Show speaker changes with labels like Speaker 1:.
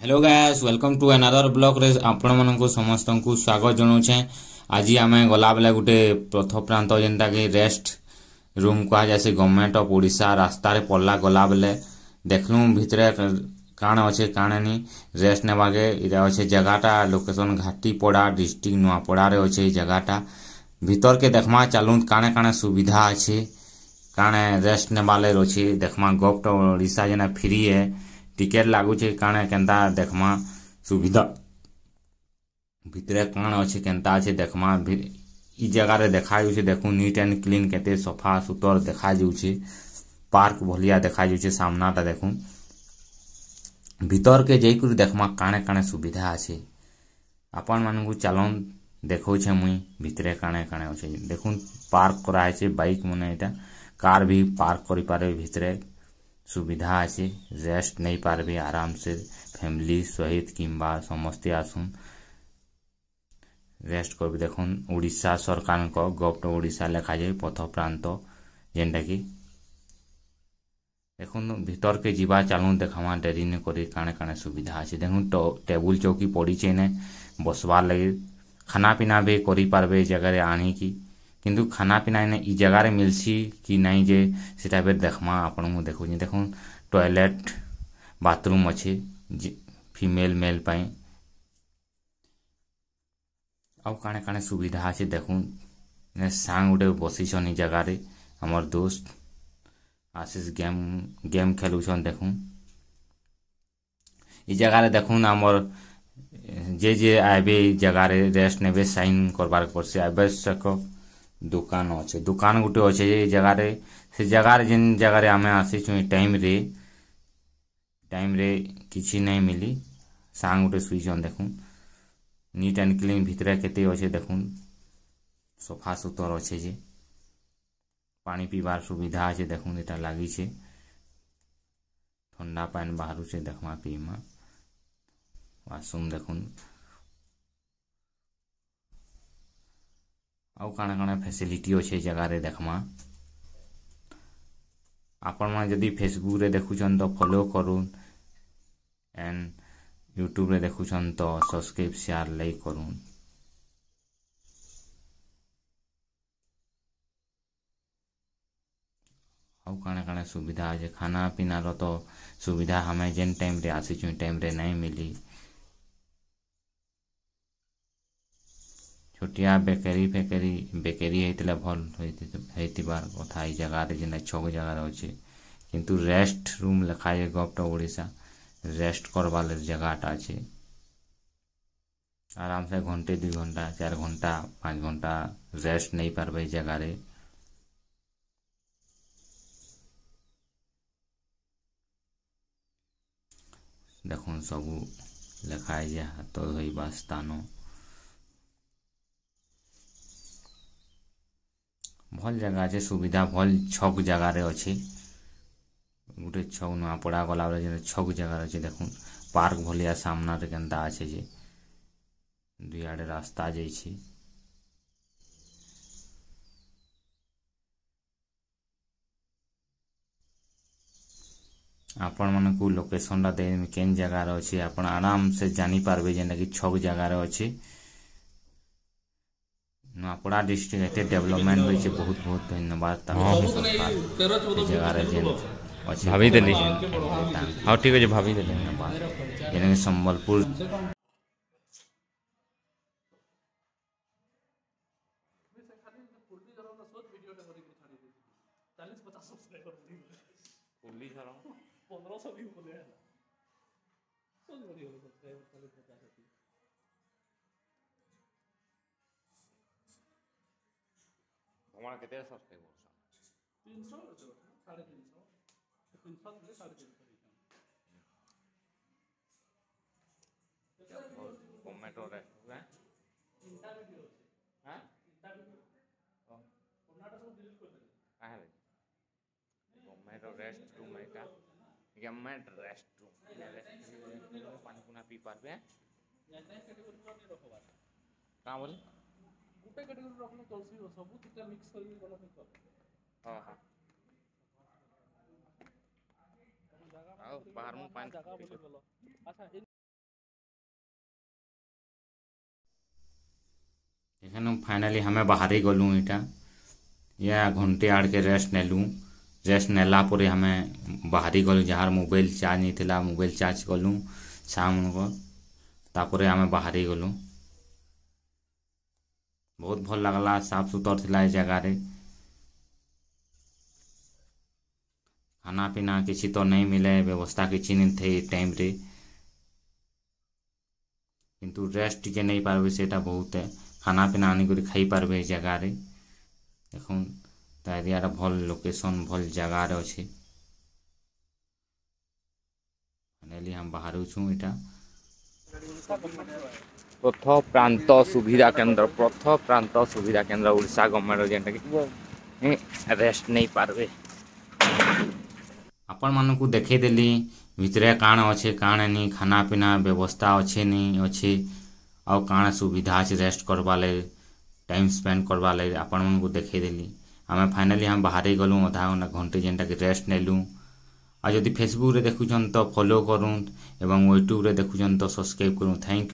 Speaker 1: Hello guys welcome to another blog रे आपण मानक समस्त को स्वागत जनाऊे। आज आम गला बेले गोटे पथ प्रांत जेनटा कि रेस्ट रूम कह जाए गवर्नमेंट ऑफ ओडिशा रास्तार पड़ला गला बेले देखलु भितर काण अच्छे काण नहीं रेस्ट नेबाके इटा अच्छे जगहटा लोकेशन घाटीपड़ा डिस्ट्रिक्ट नुआपड़ा अच्छे जगहटा भीतर के देखमा चलू काणे काणे सुविधा अच्छे काणे रेस्ट नेबाले अच्छे देखमा गवर्नमेंट ऑफ ओडिशा जेना फ्री है टिकेट लागुचे काणे केनता देखमा सुविधा भितरे काण अच्छे केनता अच्छे देखमा इ जगह रे देखा जाउछे देखु नीट एंड क्लीन केते सफा सुतर देखा जाउछे पार्क भलिया देखा जाउछे सामनाटा देखु भीतर के जैकुर देखमा काणे काणे सुविधा अच्छे आपण मानकु चलन देखौछे मुई भितरे काणे काणे अच्छे देखुन पार्क करा है बाइक मने एटा कार भी पार्क करि पारे भितरे सुविधा अच्छे रेस्ट नहीं पारबे आराम से फैमिली सहित किंबा समस्ते आसुन रेस्ट कर देखुन ओडिशा सरकार को गवर्नमेंट ओडिशा लिखा जाए पथ प्रांत जेनटा कि देखुन भीतर के जीवा चलू देखा डेरी न करी काणे काणे सुविधा अच्छे देखुन टेबुल चौकी पड़ी ने बसवार लगे खाना पीना भी करि पारबे जगह आनिकी किंतु खाना पीना ने इ जगह मिलसी कि नहीं जे सेटा बे देखमा आपन को देखु देखुन टॉयलेट बाथरूम अच्छे फीमेल मेल पाई आउ काणे काणे सुविधा अच्छे देखुन ने सांग गोटे बसीछन इ जगह रे हमर दोस्त आशीष गेम खेलुछन देखुन इ जगह रे देखुन हमर जे आबे जगह रे रेस्ट नेबे साइन करबार पड़से आवश्यक दुकान अच्छे दुकान गोटे अच्छे जगह रे से जगह जेन जगह रे आमे आसीछु टाइम रे किछि नहीं मिली सांग गोटे सुईछन देखुन नीट एंड क्लीन भितरे केते अच्छे देखुन सफा सुतर अच्छे जे पानी पीबार सुविधा अच्छे देखुन एटा लागी छे ठंडा पानी बाहरु से देखमा पीमा वाशरूम देखुन आउ काणे काणे फैसिलिटी अच्छे जगह रे देखमा आपण मन जदि फेसबुक रे देखुछन तो फॉलो करूँ एंड यूट्यूब रे देखुछन तो सब्सक्राइब शेयर लाइक करूँ आउ काणे काणे सुविधा अच्छे खाना पीना रो तो सुविधा हमें जेन टाइम रे आसीछु टाइम रे नहीं मिली छोटिया बेकरी होता भल होतिबार कथा ई जगह रे जेना छक जगह अच्छे किंतु रेस्ट रूम लिखा है गवर्नमेंट ऑफ ओडिशा रेस्ट करवा जगहटा अच्छे आराम से घंटे 2 घंटा 4 घंटा 5 घंटा रेस्ट नहीं पारबे जगह रे देखुन सबू लिखा है हाथ धोइबा स्थान भल जगह अच्छे सुविधा भल छक जगह रे अच्छे गोटे छक नुआपड़ा गला बेले छक जगह अच्छे देखुन पार्क भलिया सामना रे केनता अच्छे जे दुई आड़े रास्ता जाइछे आपण मन को लोकेशन दे केन जगह रे अच्छे आपण आराम से जानी पारबे जेना कि छक जगह रे अच्छे नुआपड़ा डिस्ट्रिक्ट एते डेवलपमेंट होइछे बहुत बहुत धन्यवाद जगह रे जेन अच्छे भाभी देली हां ठीक है भाभी देली धन्यवाद जेना संबलपुर हमारा केते सब्सक्राइबर 300 350 कमेंट हो रहा है हां गवर्नमेंट रेस्ट रूम एटा गवर्नमेंट रेस्ट रूम पानी पुना पी पारबे का बोले गुटे कैटेगरी रखले चलसी सब तीटा मिक्स करके गला कर हां हां जगह बाहर में पानी अच्छा एनु फाइनाली हमें बाहरी गलु इटा या घंटे आड़ के रेस्ट नेलु। रेस्ट नेला परे हमें बाहरी गलु जार मोबाइल चार्ज नहीं थिला मोबाइल चार्ज कलु शाम को तापरे हमें बाहरी गलु। बहुत भल लगला साफ सुथर थिला ए जगह रे। खाना पीना किसी तो नहीं मिले व्यवस्था किसी नहीं थे टाइम रे किंतु रेस्ट टिके नहीं पारबे सेटा बहुत है। खाना पीना आनी करी खाई पारबे ए जगह रे। देखुन ता एरिया भल लोकेशन भल जगह रे अछि। फाइनली हम बाहर छु इटा प्रथ प्रांत सुविधा केंद्र ओडिशा गवर्नमेंट जेंटा कि रेस्ट नहीं पारबे। आपण मानकु देखे देली भितरे काण अच्छे काण नहीं खाना पीना व्यवस्था अच्छे नहीं अच्छे आ काण सुविधा अच्छे रेस्ट करवा ले टाइम स्पेंड करवा ले आपण मानकु देखे देली। आमे फाइनली हम बाहर गलु आधा घंटे जेंटा कि रेस्ट नेलु। आ जदि फेसबुक रे देखुछन तो फॉलो करूँ एवं यूट्यूब रे देखुछन तो सब्सक्राइब करूँ। थैंक